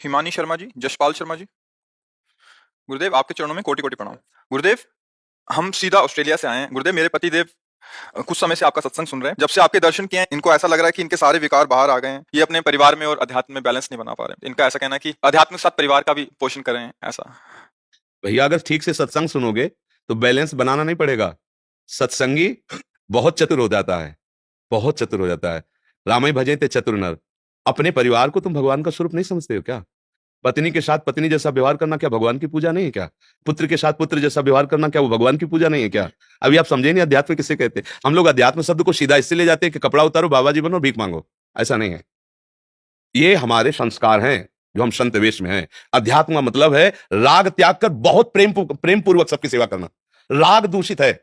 हिमानी शर्मा जी, जशपाल शर्मा जी। गुरुदेव आपके चरणों में कोटि-कोटि प्रणाम। गुरुदेव, हम सीधा ऑस्ट्रेलिया से आए हैं। गुरुदेव मेरे पतिदेव कुछ समय से आपका सत्संग सुन रहे हैं। जब से आपके दर्शन किए हैं, इनको ऐसा लग रहा है कि इनके सारे विकार बाहर आ गए हैं। ये अपने परिवार में और अध्यात्म में बैलेंस नहीं बना पा रहे हैं। इनका ऐसा कहना है कि अध्यात्म के साथ परिवार का भी पोषण करें, ऐसा। भैया अगर ठीक से सत्संग सुनोगे तो बैलेंस बनाना नहीं पड़ेगा। सत्संगी बहुत चतुर हो जाता है, बहुत चतुर हो जाता है। रामई भजे ते चतुर नर। अपने परिवार को तुम भगवान का स्वरूप नहीं समझते हो क्या? पत्नी के साथ पत्नी जैसा व्यवहार करना क्या भगवान की पूजा नहीं है क्या? पुत्र के साथ पुत्र जैसा व्यवहार करना क्या वो भगवान की पूजा नहीं है क्या? अभी आप समझे नहीं अध्यात्म किसे कहते हैं। हम लोग अध्यात्म शब्द को सीधा इससे ले जाते हैं कि कपड़ा उतारो, बाबा जी बनो, भीख मांगो। ऐसा नहीं है। ये हमारे संस्कार हैं जो हम संत वेश में हैं। अध्यात्म का मतलब है राग त्याग कर बहुत प्रेम पूर्वक सबकी सेवा करना। राग दूषित है।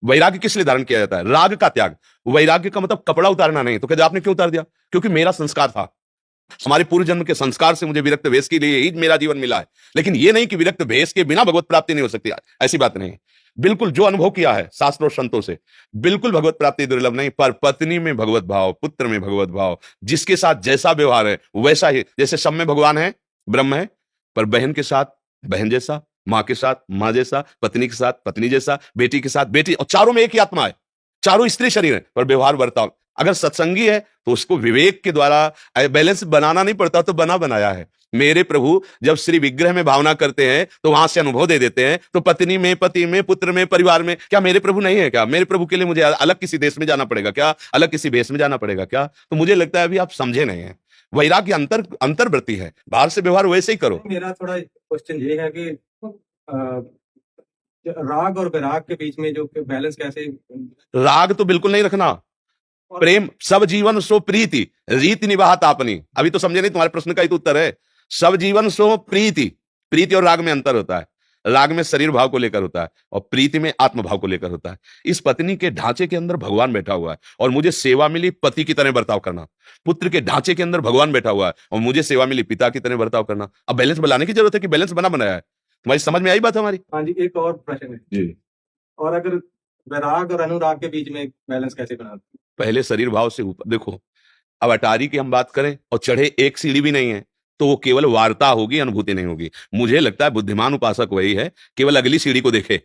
वैराग्य किस लिए धारण किया जाता है? राग का त्याग। वैराग्य का मतलब कपड़ा उतारना नहीं। तो कहते आपने क्यों उतार दिया? क्योंकि मेरा संस्कार था। हमारे पूर्व जन्म के संस्कार से मुझे विरक्त भेष के लिए ही मेरा जीवन मिला है। लेकिन यह नहीं कि विरक्त भेष के बिना भगवत प्राप्ति नहीं हो सकती। ऐसी बात नहीं। बिल्कुल जो अनुभव किया है शास्त्रों संतों से, बिल्कुल भगवत प्राप्ति दुर्लभ नहीं। पर पत्नी में भगवत भाव, पुत्र में भगवत भाव, जिसके साथ जैसा व्यवहार है वैसा ही। जैसे सब में भगवान है, ब्रह्म है, पर बहन के साथ बहन जैसा, माँ के साथ माँ जैसा, पत्नी के साथ पत्नी जैसा, बेटी के साथ बेटी, और चारों में एक ही आत्मा है। चारों स्त्री शरीर है, पर व्यवहार बर्ताव। अगर सत्संगी है तो उसको विवेक के द्वारा बैलेंस बनाना नहीं पड़ता, तो बना बनाया है। मेरे प्रभु जब श्री विग्रह में भावना करते हैं तो वहां से अनुभव दे देते हैं। तो पत्नी में, पति में, पुत्र में, परिवार में, क्या मेरे प्रभु नहीं है क्या? मेरे प्रभु के लिए मुझे अलग किसी देश में जाना पड़ेगा क्या? अलग किसी भेष में जाना पड़ेगा क्या? तो मुझे लगता है अभी आप समझे नहीं है। वैराग्य अंतर्वृत्ति है। बाहर से व्यवहार वैसे ही करो। मेरा थोड़ा क्वेश्चन ये है कि राग और वैराग के बीच में जो बैलेंस कैसे? राग तो बिल्कुल नहीं रखना। प्रेम सब जीवन सो प्रीति रीति निवाहत आपनी। अभी तो समझे नहीं, तुम्हारे प्रश्न का ही तो उत्तर है। सब जीवन सो प्रीति। प्रीति और राग में अंतर होता है। राग में शरीर भाव को लेकर होता है और प्रीति में आत्म भाव को लेकर होता है। इस पत्नी के ढांचे के अंदर भगवान बैठा हुआ है और मुझे सेवा मिली पति की तरह बर्ताव करना। पुत्र के ढांचे के अंदर भगवान बैठा हुआ है और मुझे सेवा मिली पिता की तरह बर्ताव करना। अब बैलेंस बनाने की जरूरत है कि बैलेंस बना बनाया है। तुम्हारी समझ में आई बात हमारी? हाँ जी, एक और प्रश्न है जी। और अगर वैराग और अनुराग के बीच में बैलेंस कैसे बनाते? पहले शरीर भाव से ऊपर देखो। अब अटारी की हम बात करें और चढ़े एक सीढ़ी भी नहीं है तो वो केवल वार्ता होगी, अनुभूति नहीं होगी। मुझे लगता है बुद्धिमान उपासक वही है, केवल अगली सीढ़ी को देखे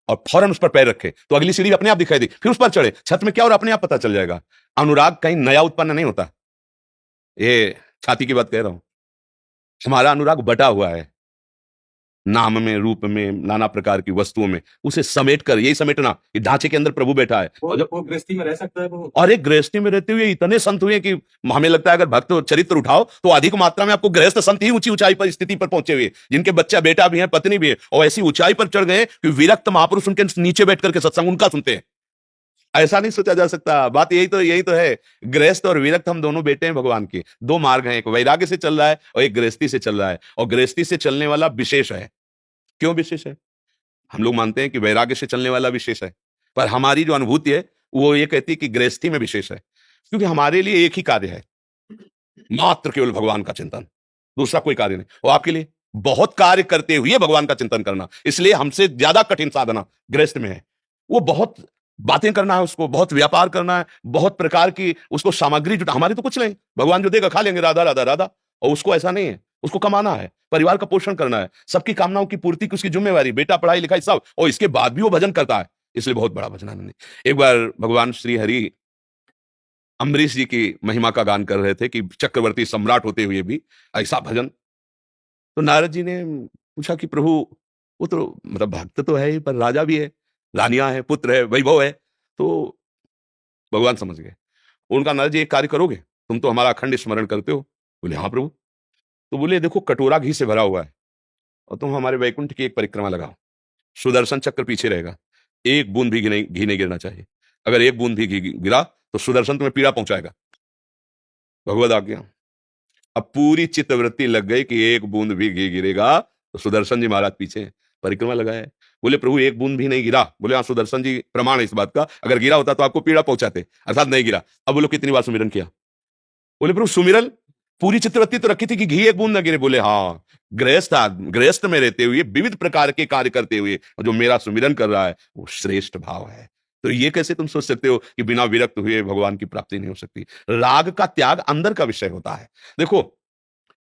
और फौरन उस पर पैर रखे तो अगली सीढ़ी अपने आप दिखाई दी, फिर उस पर चढ़े। छत में क्या और अपने आप पता चल जाएगा। अनुराग कहीं नया उत्पन्न नहीं होता। ये छाती की बात कह रहा हूं। हमारा अनुराग बटा हुआ है नाम में, रूप में, नाना प्रकार की वस्तुओं में। उसे समेट कर, यही समेटना, ये ढांचे के अंदर प्रभु बैठा है। और जब वो गृहस्थी में रह सकता है वो। और एक गृहस्थी में रहते हुए इतने संत हुए कि हमें लगता है अगर भक्त चरित्र उठाओ तो अधिक मात्रा में आपको गृहस्थ संत ही ऊंची ऊंचाई पर स्थिति पर पहुंचे हुए, जिनके बच्चा बेटा भी है, पत्नी भी है, और ऐसी ऊंचाई पर चढ़ गए कि विरक्त महापुरुष उनके नीचे बैठ करके सत्संग उनका सुनते हैं। ऐसा नहीं सोचा जा सकता। बात यही तो है। गृहस्थ और विरक्त हम दोनों बेटे हैं भगवान के। दो मार्ग हैं, एक वैराग्य से चल रहा है और एक गृहस्थी से चल रहा है। और गृहस्थी से चलने वाला विशेष है। क्यों विशेष है? हम लोग मानते हैं कि वैराग्य से चलने वाला विशेष है, पर हमारी जो अनुभूति है वो ये कहती है कि गृहस्थी में विशेष है। क्योंकि हमारे लिए एक ही कार्य है, मात्र केवल भगवान का चिंतन, दूसरा कोई कार्य नहीं। और आपके लिए बहुत कार्य करते हुए भगवान का चिंतन करना, इसलिए हमसे ज्यादा कठिन साधना गृहस्थ में है। वो बहुत बातें करना है, उसको बहुत व्यापार करना है, बहुत प्रकार की उसको सामग्री जुटा। हमारी तो कुछ नहीं, भगवान जो देगा खा लेंगे, राधा राधा राधा। और उसको ऐसा नहीं है, उसको कमाना है, परिवार का पोषण करना है, सबकी कामनाओं की पूर्ति की उसकी जिम्मेवारी, बेटा पढ़ाई लिखाई सब। और इसके बाद भी वो भजन करता है, इसलिए बहुत बड़ा भजनानंदी। एक बार भगवान श्री हरि अम्बरीश जी की महिमा का गान कर रहे थे कि चक्रवर्ती सम्राट होते हुए भी ऐसा भजन। तो नारद जी ने पूछा कि प्रभु वो तो मतलब भक्त तो है ही, पर राजा भी है, रानियां है, पुत्र है, वैभव है। तो भगवान समझ गए। उनका, नारद जी एक कार्य करोगे, तुम तो हमारा अखंड स्मरण करते हो। बोले हाँ प्रभु। तो बोले देखो कटोरा घी से भरा हुआ है और तुम हमारे वैकुंठ की एक परिक्रमा लगाओ। सुदर्शन चक्र पीछे रहेगा, एक बूंद भी घी नहीं गिरना चाहिए। अगर एक बूंद भी घी गिरा तो सुदर्शन तुम्हें पीड़ा पहुंचाएगा। भगवद आज्ञा। अब पूरी चित्तवृत्ति लग गई कि एक बूंद भी घी गिरेगा तो सुदर्शन जी महाराज पीछे हैं, परिक्रमा लगाए। बोले प्रभु एक बूंद भी नहीं गिरा। बोले हाँ सुदर्शन जी प्रमाण है इस बात का, अगर गिरा होता तो आपको पीड़ा पहुंचाते, अर्थात नहीं गिरा। अब बोलो कितनी बार सुमिरन किया? बोले प्रभु सुमिरन पूरी चित्तवृत्ति तो रखी थी कि घी एक बूंद न गिरे। बोले हाँ, गृहस्थ में रहते हुए विविध प्रकार के कार्य करते हुए जो मेरा सुमिरन कर रहा है वो श्रेष्ठ भाव है। तो ये कैसे तुम सोच सकते हो कि बिना विरक्त हुए भगवान की प्राप्ति नहीं हो सकती? राग का त्याग अंदर का विषय होता है। देखो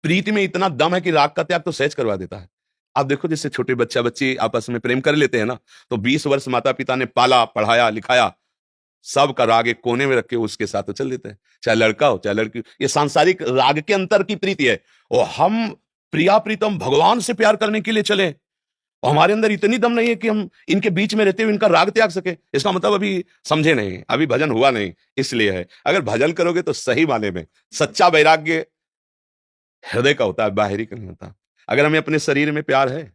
प्रीति में इतना दम है कि राग का त्याग तो सहज करवा देता है। आप देखो जैसे छोटे बच्चा बच्ची आपस में प्रेम कर लेते हैं ना, तो 20 वर्ष माता पिता ने पाला पढ़ाया लिखाया, सब का राग एक कोने में रख के उसके साथ तो चल देते हैं, चाहे लड़का हो चाहे लड़की हो। ये सांसारिक राग के अंतर की प्रीति है। और हम प्रिया प्रीतम भगवान से प्यार करने के लिए चले, और हमारे अंदर इतनी दम नहीं है कि हम इनके बीच में रहते हुए इनका राग त्याग सके। इसका मतलब अभी समझे नहीं, अभी भजन हुआ नहीं, इसलिए है। अगर भजन करोगे तो सही माने में सच्चा वैराग्य हृदय का होता है, बाहरी का नहीं होता। अगर हमें अपने शरीर में प्यार है,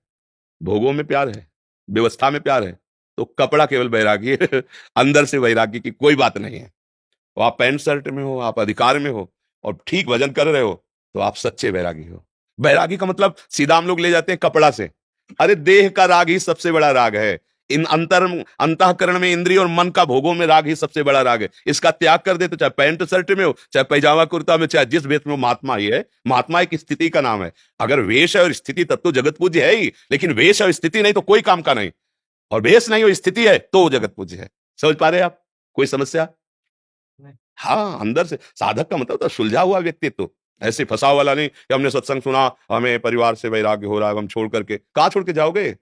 भोगों में प्यार है, व्यवस्था में प्यार है, तो कपड़ा केवल वैराग्य है, अंदर से वैराग्य की कोई बात नहीं है। तो आप पैंट शर्ट में हो, आप अधिकार में हो और ठीक भजन कर रहे हो, तो आप सच्चे वैरागी हो। वैरागी का मतलब सीधा हम लोग ले जाते हैं कपड़ा से। अरे देह का राग ही सबसे बड़ा राग है। इन अंतःकरण में इंद्रिय और मन का भोगों में राग ही सबसे बड़ा राग है। इसका त्याग कर दे तो चाहे पैंट शर्ट में हो, चाहे पैजामा कुर्ता में, चाहे जिस वेश में हो, महात्मा ही है। महात्मा एक स्थिति का नाम है। अगर वेश है और स्थिति तब तो जगत पूज्य है ही, लेकिन वेश और स्थिति नहीं तो कोई काम का नहीं, और वेश नहीं हो स्थिति है तो जगत पूज्य है। समझ पा रहे हैं आप? कोई समस्या? हाँ, अंदर से साधक का मतलब तो सुलझा हुआ व्यक्तित्व, ऐसे फंसा वाला नहीं कि हमने सत्संग सुना, हमें परिवार से वैराग्य हो रहा है, हम छोड़ करके कहाँ छोड़ के जाओगे?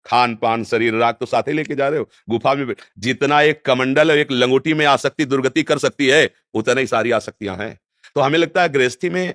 खान पान शरीर राग तो साथ ही लेके जा रहे हो। गुफा में जितना एक कमंडल और एक लंगोटी में आसक्ति दुर्गति कर सकती है, उतना ही सारी आसक्तियां हैं। तो हमें लगता है गृहस्थी में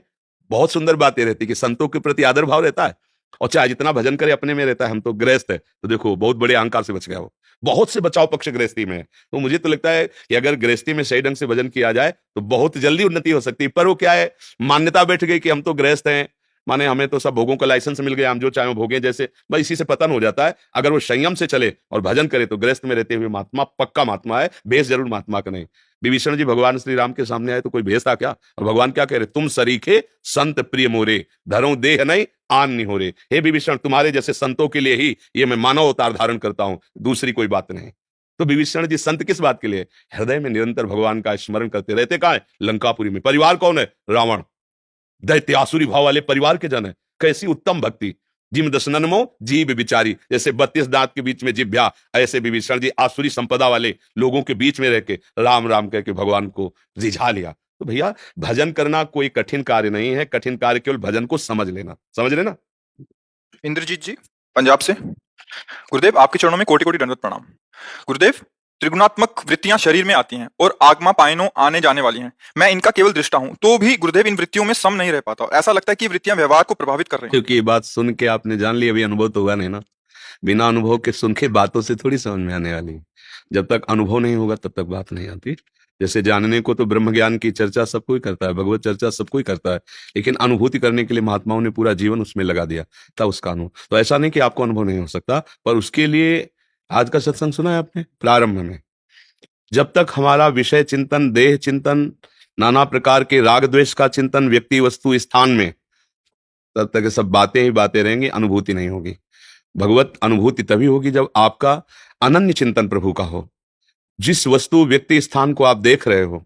बहुत सुंदर बातें रहती कि संतों के प्रति आदर भाव रहता है, और चाहे जितना भजन करे अपने में रहता है। हम तो गृहस्थ है, तो देखो बहुत बड़े अहंकार से बच गया वो, बहुत से बचाव पक्ष गृहस्थी में है। तो मुझे तो लगता है कि अगर गृहस्थी में सही ढंग से भजन किया जाए तो बहुत जल्दी उन्नति हो सकती है। पर वो क्या है, मान्यता बैठ गई कि हम तो गृहस्थ हैं, माने हमें तो सब भोगों का लाइसेंस मिल गया, हम जो चाहे भोगे, जैसे बस इसी से पतन हो जाता है। अगर वो संयम से चले और भजन करे तो गृहस्थ में रहते हुए महात्मा पक्का महात्मा है, भेष जरूर महात्मा का नहीं। विभीषण जी भगवान श्री राम के सामने आए तो कोई भेष था क्या? और भगवान क्या कह रहे, तुम सरीखे संत प्रिय मोरे, धरो देह नहीं आन नहीं हो रे। हे विभीषण, तुम्हारे जैसे संतों के लिए ही ये मैं मानव अवतार धारण करता हूं, दूसरी कोई बात नहीं। तो विभीषण जी संत किस बात के लिए? हृदय में निरंतर भगवान का स्मरण करते रहते। कहां है? लंकापुरी में। परिवार कौन है? रावण, दैत्यासुरी भाव वाले परिवार के जन है। कैसी उत्तम भक्ति! जिम दशननमो जीव विचारी, जैसे 32 दांत के बीच में जिभ्या, ऐसे विभीषण जी आसुरी संपदा वाले लोगों के बीच में रह के राम राम कह के भगवान को रिझा लिया। तो भैया भजन करना कोई कठिन कार्य नहीं है, कठिन कार्य केवल भजन को समझ लेना। समझ लेना। इंद्रजीत जी पंजाब से। गुरुदेव आपके चरणों में कोटि कोटि दंडवत प्रणाम। गुरुदेव, त्रिगुणात्मक वृत्तियां शरीर में आती हैं और आगमा पायनों आने जाने वाली हैं। मैं इनका केवल दृष्टा हूं, तो भी गुरुदेव इन वृत्तियों में सम नहीं रह पाता। ऐसा लगता है कि ये वृत्तियां व्यवहार को प्रभावित कर रही हैं। क्योंकि ये बात सुन के आपने जान ली, अभी अनुभव तो हुआ नहीं ना। बिना अनुभव के सुन के बातों से थोड़ी समझ में आने वाली। जब तक अनुभव नहीं होगा तब तक बात नहीं आती। जैसे जानने को तो ब्रह्म ज्ञान की चर्चा सब कोई करता है, भगवत चर्चा सब कोई करता है, लेकिन अनुभूति करने के लिए महात्माओं ने पूरा जीवन उसमें लगा दिया था, उसका अनुभव। तो ऐसा नहीं कि आपको अनुभव नहीं हो सकता, पर उसके लिए आज का सत्संग सुना है आपने प्रारंभ में। जब तक हमारा विषय चिंतन, देह चिंतन, नाना प्रकार के राग द्वेष का चिंतन व्यक्ति वस्तु स्थान में, तब तक ये सब बातें ही बातें रहेंगी, अनुभूति नहीं होगी। भगवत अनुभूति तभी होगी जब आपका अनन्य चिंतन प्रभु का हो। जिस वस्तु व्यक्ति स्थान को आप देख रहे हो,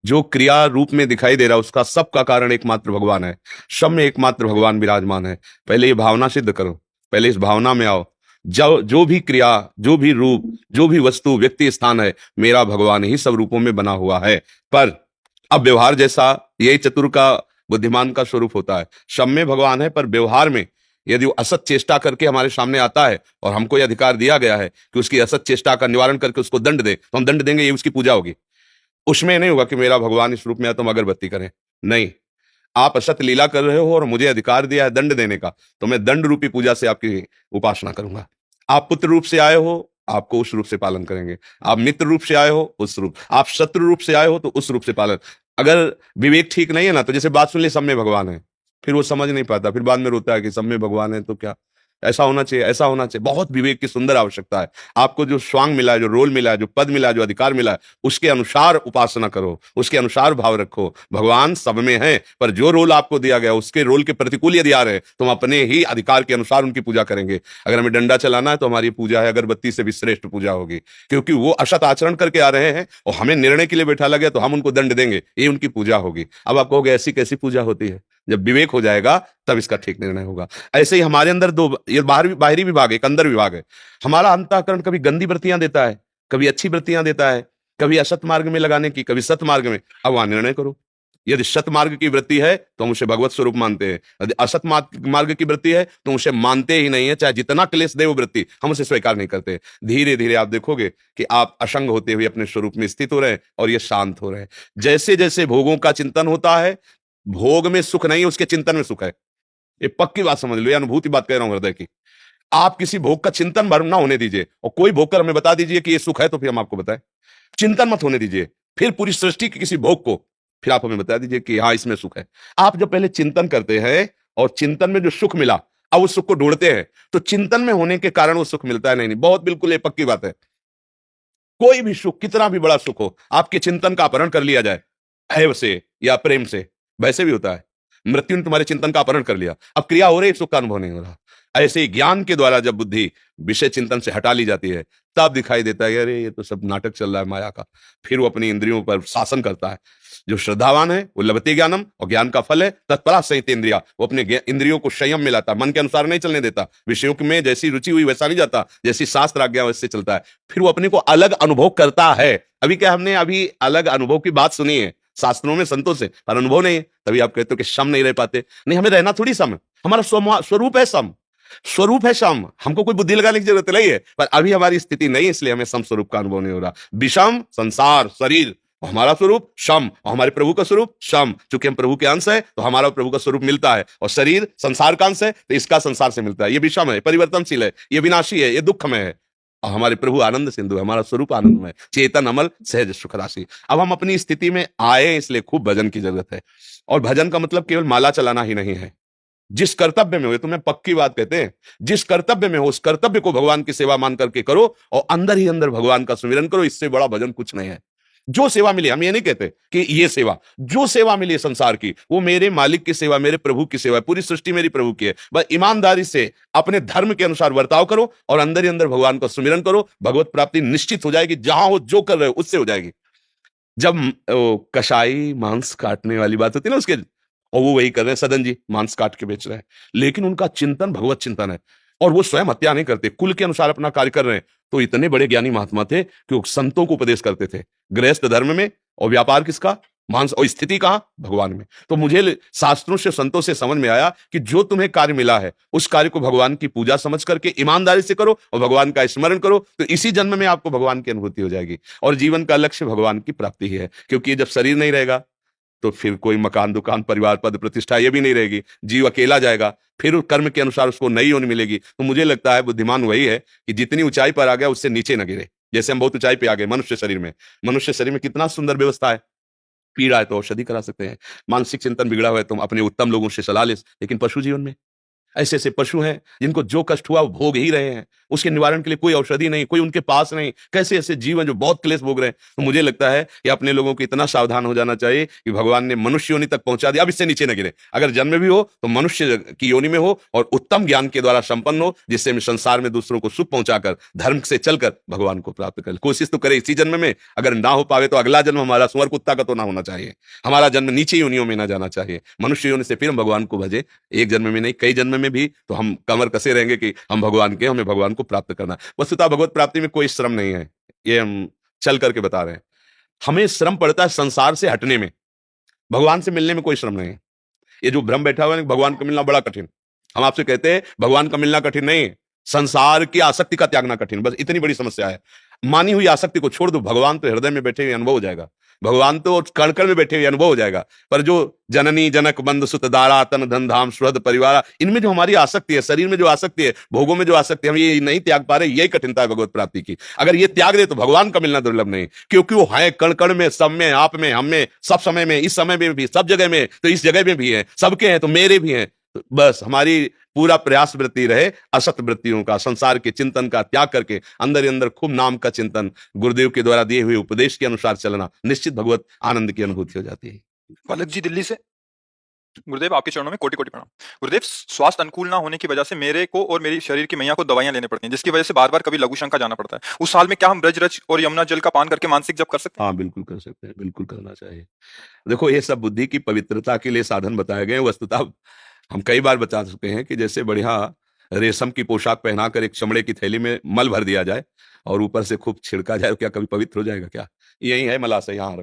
जो क्रिया रूप में दिखाई दे रहा है, उसका सबका कारण एकमात्र भगवान है। सब में एकमात्र भगवान विराजमान है। पहले ये भावना सिद्ध करो, पहले इस भावना में आओ। जो भी क्रिया, जो भी रूप, जो भी वस्तु, व्यक्ति, स्थान है, मेरा भगवान ही सब रूपों में बना हुआ है। पर अब व्यवहार जैसा, यही चतुर का बुद्धिमान का स्वरूप होता है। सब में भगवान है, पर व्यवहार में यदि वो असत चेष्टा करके हमारे सामने आता है और हमको यह अधिकार दिया गया है कि उसकी असत चेष्टा का निवारण करके उसको दंड दे, तो हम दंड देंगे, ये उसकी पूजा होगी। उसमें नहीं होगा कि मेरा भगवान इस रूप में है तो हम अगरबत्ती करें। नहीं, आप असत लीला कर रहे हो और मुझे अधिकार दिया है दंड देने का, तो मैं दंड रूपी पूजा से आपकी उपासना करूंगा। आप पुत्र रूप से आए हो, आपको उस रूप से पालन करेंगे। आप मित्र रूप से आए हो, उस रूप। आप शत्रु रूप से आए हो तो उस रूप से पालन। अगर विवेक ठीक नहीं है ना, तो जैसे बात सुन ली सब में भगवान है, फिर वो समझ नहीं पाता, फिर बाद में रोता है कि सब में भगवान है तो क्या, ऐसा होना चाहिए, ऐसा होना चाहिए। बहुत विवेक की सुंदर आवश्यकता है। आपको जो स्वांग मिला है, जो रोल मिला है, जो पद मिला है, जो अधिकार मिला है, उसके अनुसार उपासना करो, उसके अनुसार भाव रखो। भगवान सब में है, पर जो रोल आपको दिया गया उसके रोल के प्रतिकूल यदि आ रहे हैं तो हम अपने ही अधिकार के अनुसार उनकी पूजा करेंगे। अगर हमें डंडा चलाना है तो हमारी पूजा है अगरबत्ती से भी श्रेष्ठ पूजा होगी, क्योंकि वो असत आचरण करके आ रहे हैं और हमें निर्णय के लिए बैठा लगे तो हम उनको दंड देंगे, ये उनकी पूजा होगी। अब आप कहोगे ऐसी कैसी पूजा होती है? जब विवेक हो जाएगा तब इसका ठीक निर्णय होगा। ऐसे ही हमारे अंदर दो, ये बाहरी विभाग है, एक अंदर विभाग है। हमारा अंतःकरण कभी गंदी वृत्तियां देता है, कभी अच्छी वृत्तियां देता है, कभी असत मार्ग में लगाने की, कभी सत मार्ग में। अब वहां निर्णय करो, यदि सत मार्ग की वृत्ति है तो हम उसे भगवत स्वरूप मानते हैं, यदि असत मार्ग की वृत्ति है तो उसे मानते ही नहीं है, चाहे जितना क्लेश दे वो वृत्ति, हम उसे स्वीकार नहीं करते। धीरे धीरे आप देखोगे कि आप असंग होते हुए अपने स्वरूप में स्थित हो रहे हैं और ये शांत हो रहे हैं। जैसे जैसे भोगों का चिंतन होता है, भोग में सुख नहीं, उसके चिंतन में सुख है। ये पक्की बात समझ लो, ये अनुभूति बात कह रहा हूं हृदय की। आप किसी भोग का चिंतन भर ना होने दीजिए, और कोई भोग कर हमें बता दीजिए कि ये सुख है तो फिर हम आपको बताएं। चिंतन मत होने दीजिए, फिर पूरी सृष्टि के किसी भोग को फिर आप हमें बता दीजिए कि हाँ इसमें सुख है। आप जब पहले चिंतन करते हैं और चिंतन में जो सुख मिला, अब उस सुख को ढूंढते हैं, तो चिंतन में होने के कारण वो सुख मिलता है। नहीं नहीं, बहुत बिल्कुल ये पक्की बात है। कोई भी सुख, कितना भी बड़ा सुख हो, आपके चिंतन का अपहरण कर लिया जाए, ऐव से या प्रेम से, वैसे भी होता है। मृत्यु ने तुम्हारे चिंतन का अपहरण कर लिया, अब क्रिया हो रही, सुख का अनुभव नहीं हो रहा। ऐसे ही ज्ञान के द्वारा जब बुद्धि विषय चिंतन से हटा ली जाती है, तब दिखाई देता है अरे ये तो सब नाटक चल रहा है माया का। फिर वो अपनी इंद्रियों पर शासन करता है। जो श्रद्धावान है वो लभते ज्ञानम, और ज्ञान का फल है तत्परा संयत इंद्रिया, वो अपने इंद्रियों को संयम में लाता, मन के अनुसार नहीं चलने देता, विषयों में जैसी रुचि हुई वैसा नहीं जाता, जैसी शास्त्र आज्ञा वैसे चलता है। फिर वो अपने को अलग अनुभव करता है। अभी क्या हमने अभी अलग अनुभव की बात सुनी है शास्त्रों में संतों से, पर अनुभव नहीं है, तभी आप कहते हो कि सम नहीं रह पाते। नहीं, हमें रहना थोड़ी सम है, हमारा स्वरूप है सम, स्वरूप है सम, हमको कोई बुद्धि लगाने की जरूरत नहीं है, पर अभी हमारी स्थिति नहीं है, इसलिए हमें सम स्वरूप का अनुभव नहीं हो रहा। विषम संसार शरीर, हमारा स्वरूप शम, और हमारे प्रभु का स्वरूप शम। चूंकि हम प्रभु के अंश है तो हमारा प्रभु का स्वरूप मिलता है, और शरीर संसार का अंश है तो इसका संसार से मिलता है। ये विषम है, परिवर्तनशील है, ये विनाशी है, ये दुखमय है, और हमारे प्रभु आनंद सिंधु है, हमारा स्वरूप आनंदमय, चेतन अमल सहज सुख राशि। अब हम अपनी स्थिति में आए, इसलिए खूब भजन की जरूरत है। और भजन का मतलब केवल माला चलाना ही नहीं है। जिस कर्तव्य में हो, तो मैं पक्की बात कहते हैं, जिस कर्तव्य में हो उस कर्तव्य को भगवान की सेवा मान करके करो, और अंदर ही अंदर भगवान का सुमिरन करो। इससे बड़ा भजन कुछ नहीं है। जो सेवा मिली, हम ये नहीं कहते कि ये सेवा, जो सेवा मिली है संसार की, वो मेरे मालिक की सेवा, मेरे प्रभु की सेवा है, पूरी सृष्टि मेरी प्रभु की है। बस ईमानदारी से अपने धर्म के अनुसार बर्ताव करो, और अंदर ही अंदर भगवान का सुमिरन करो, भगवत प्राप्ति निश्चित हो जाएगी। जहां हो जो कर रहे हो उससे हो जाएगी। जब कसाई मांस काटने वाली बात होती है ना उसके, और वो वही कर रहे हैं, सदन जी मांस काट के बेच रहे हैं, लेकिन उनका चिंतन भगवत चिंतन है, और वो स्वयं हत्या नहीं करते, कुल के अनुसार अपना कार्य कर रहे हैं। तो इतने बड़े ज्ञानी महात्मा थे कि वो संतों को उपदेश करते थे, गृहस्थ धर्म में, और व्यापार किसका, मांस, और स्थिति कहां, भगवान में। तो मुझे शास्त्रों से संतों से समझ में आया कि जो तुम्हें कार्य मिला है उस कार्य को भगवान की पूजा समझ करके ईमानदारी से करो, और भगवान का स्मरण करो, तो इसी जन्म में आपको भगवान की अनुभूति हो जाएगी। और जीवन का लक्ष्य भगवान की प्राप्ति ही है, क्योंकि जब शरीर नहीं रहेगा तो फिर कोई मकान दुकान परिवार पद प्रतिष्ठा ये भी नहीं रहेगी, जीव अकेला जाएगा, फिर कर्म के अनुसार उसको नई योनि मिलेगी। तो मुझे लगता है बुद्धिमान वही है कि जितनी ऊंचाई पर आ गया उससे नीचे न गिरे। जैसे हम बहुत ऊंचाई पे आ गए मनुष्य शरीर में, मनुष्य शरीर में कितना सुंदर व्यवस्था है, पीड़ा है तो औषधि करा सकते हैं, मानसिक चिंतन बिगड़ा हुआ है तो हम अपने उत्तम लोगों से सलाह ले। लेकिन पशु जीवन में ऐसे ऐसे पशु हैं जिनको जो कष्ट हुआ वो भोग ही रहे हैं, उसके निवारण के लिए कोई औषधि नहीं, कोई उनके पास नहीं। कैसे ऐसे जीवन जो बहुत क्लेश भोग रहे हैं। तो मुझे लगता है कि अपने लोगों को इतना सावधान हो जाना चाहिए कि भगवान ने मनुष्य योनि तक पहुंचा दिया, अब इससे नीचे न गिरे। अगर जन्म भी हो तो मनुष्य की योनि में हो, और उत्तम ज्ञान के द्वारा संपन्न हो, जिससे हम संसार में दूसरों को सुख पहुंचाकर धर्म से चलकर भगवान को प्राप्त कर। कोशिश तो करे इसी जन्म में, अगर ना हो पावे तो अगला जन्म हमारा सुअर कुत्ता का तो ना होना चाहिए, हमारा जन्म नीचे योनियों में ना जाना चाहिए, मनुष्य योनि से फिर हम भगवान को भजे। एक जन्म में नहीं, कई जन्म में भी तो हम कमर कसे रहेंगे कि हम भगवान के, हमें भगवान को प्राप्त करना। वस्तुतः भगवत प्राप्ति में कोई श्रम नहीं है, ये हम चल करके बता रहे हैं। हमें श्रम पड़ता है संसार से हटने में, भगवान से मिलने में कोई श्रम नहीं है। ये जो भ्रम बैठा हुआ है भगवान का मिलना बड़ा कठिन, हम आपसे कहते हैं भगवान का मिलना कठिन नहीं है, संसार की आसक्ति का त्यागना कठिन, बस इतनी बड़ी समस्या है। मानी हुई आसक्ति को छोड़ दो, भगवान तो हृदय में बैठे हुए अनुभव हो जाएगा, भगवान तो कण कण में बैठे हुए अनुभव हो जाएगा। पर जो जननी जनक बंधु सुत दारा तन धन धाम सुहृद परिवार, इनमें जो हमारी आसक्ति है, शरीर में जो आसक्ति है, भोगों में जो आसक्ति है, हम ये नहीं त्याग पा रहे, यही कठिनता है भगवत प्राप्ति की। अगर ये त्याग दे तो भगवान का मिलना दुर्लभ नहीं, क्योंकि वो है कण कण में, सब में, आप में, हम में, सब समय में, इस समय में भी, सब जगह में, तो इस जगह में भी है, सबके हैं तो मेरे भी हैं। तो बस हमारी पूरा प्रयास वृत्ति रहे असत वृत्तियों का, संसार के चिंतन का त्याग करके अंदर ही अंदर खूब नाम का चिंतन, गुरुदेव के द्वारा दिए हुए उपदेश के अनुसार चलना, निश्चित भगवत आनंद की अनुभूति हो जाती है। पलक जी दिल्ली से। गुरुदेव आपके चरणों में कोटि कोटि प्रणाम। गुरुदेव, स्वास्थ्य अनुकूल ना होने की वजह से मेरे को और मेरी शरीर की मैया को दवाइयां लेने पड़ती हैं, जिसकी वजह से बार बार कभी लघु शंका जाना पड़ता है। उस हाल में क्या हम ब्रज रज और यमुना जल का पान करके मानसिक जप कर सकते हैं? हाँ बिल्कुल कर सकते हैं, बिल्कुल करना चाहिए। देखो ये सब बुद्धि की पवित्रता के लिए साधन बताए गए हैं। वस्तुतः हम कई बार बता चुके हैं कि जैसे बढ़िया रेशम की पोशाक पहनाकर एक चमड़े की थैली में मल भर दिया जाए और ऊपर से खूब छिड़का जाए, क्या कभी पवित्र हो जाएगा क्या? यही है मलाशय, यहाँ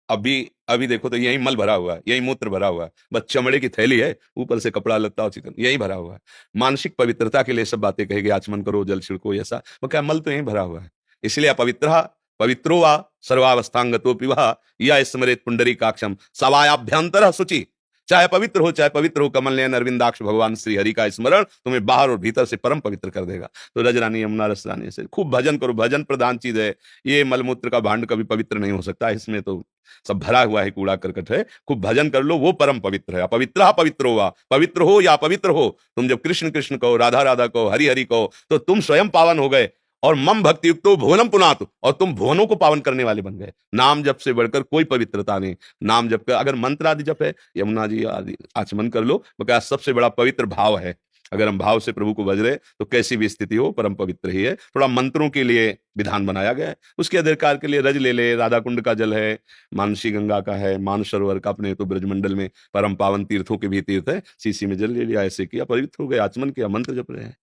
अभी अभी देखो तो यही मल भरा हुआ है, यही मूत्र भरा हुआ है, बस चमड़े की थैली है, ऊपर से कपड़ा लगता हो चिकन, यही भरा हुआ है। मानसिक पवित्रता के लिए सब बातें कहेगी, आचमन करो, जल छिड़को, ऐसा वो क्या, मल तो यही भरा हुआ है। इसलिए अपवित्र पवित्रो वा सर्वावस्थांगतोपि वः या स्मरेत पुंडरीकाक्षम सवायाभ्यंतर शुचि। चाहे पवित्र हो कमल नयन अरविंदाक्ष भगवान श्री हरि का स्मरण तुम्हें बाहर और भीतर से परम पवित्र कर देगा। तो रजरानी यमुना रस रानी से खूब भजन करो, भजन प्रधान चीज है। ये मलमूत्र का भांड कभी पवित्र नहीं हो सकता, इसमें तो सब भरा हुआ है, कूड़ा करकट है। खूब भजन कर लो, वो परम पवित्र है। अपवित्र पवित्र हुआ, पवित्र हो या अपवित्र हो, तुम जब कृष्ण कृष्ण कहो, राधा राधा कहो, हरि हरि कहो, तो तुम स्वयं पावन हो गए। और मम भक्ति युक्त भुवनम पुनात, और तुम भुवनों को पावन करने वाले बन गए। नाम जप से बढ़कर कोई पवित्रता नहीं। नाम जप का अगर मंत्र आदि जप है, यमुना जी आदि आचमन कर लो, बकाया सबसे बड़ा पवित्र भाव है। अगर हम भाव से प्रभु को भज रहे तो कैसी भी स्थिति हो परम पवित्र ही है। थोड़ा मंत्रों के लिए विधान बनाया गया है, उसके अधिकार के लिए रज ले ले, राधा कुंड का जल है, मानसी गंगा का है, मानसरोवर का, अपने तो ब्रजमंडल में परम पावन तीर्थों के भी तीर्थ है, सीसी में जल ले लिया, ऐसे किया, पवित्र हो गए, आचमन किया, मंत्र जप रहे हैं।